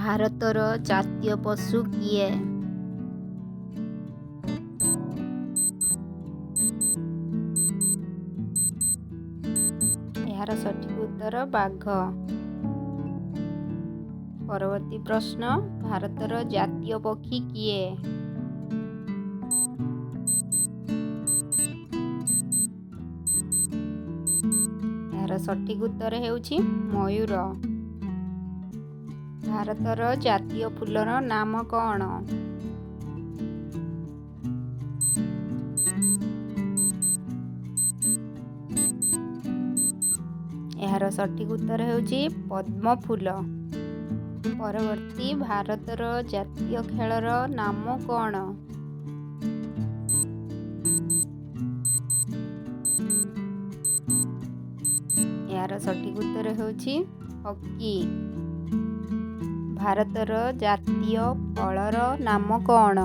ଭାରତର ଜାତୀୟ ପଶୁ କିଏ? ଏହାର ସଠିକ ଉତ୍ତର ବାଘ। ପରବର୍ତ୍ତୀ ପ୍ରଶ୍ନ, ଭାରତର ଜାତୀୟ ପକ୍ଷୀ କିଏ? ଏହାର ସଠିକ ଉତ୍ତର ହେଉଛି ମୟୂର। ଭାରତର ଜାତୀୟ ଫୁଲର ନାମ କ'ଣ? ଏହାର ସଠିକ ଉତ୍ତର ହେଉଛି ପଦ୍ମ ଫୁଲ। ପରବର୍ତ୍ତୀ, ଭାରତର ଜାତୀୟ ଖେଳର ନାମ କ'ଣ? ଏହାର ସଠିକ ଉତ୍ତର ହେଉଛି ହକି। ଭାରତର ଜାତୀୟ ଫଳର ନାମ କ'ଣ?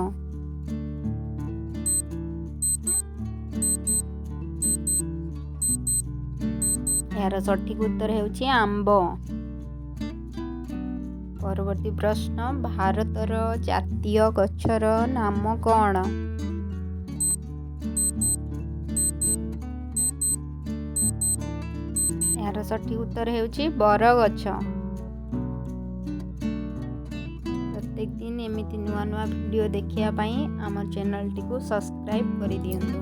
ଏହାର ସଠିକ ଉତ୍ତର ହେଉଛି ଆମ୍ବ। ପରବର୍ତ୍ତୀ ପ୍ରଶ୍ନ, ଭାରତର ଜାତୀୟ ଗଛର ନାମ କ'ଣ? ଏହାର ସଠିକ ଉତ୍ତର ହେଉଛି ବରଗଛ। ପ୍ରତ୍ୟେକ ଦିନ ଏମିତି ନୂଆ ନୂଆ ଭିଡ଼ିଓ ଦେଖିବା ପାଇଁ ଆମ ଚ୍ୟାନେଲଟିକୁ ସବସ୍କ୍ରାଇବ୍ କରିଦିଅନ୍ତୁ।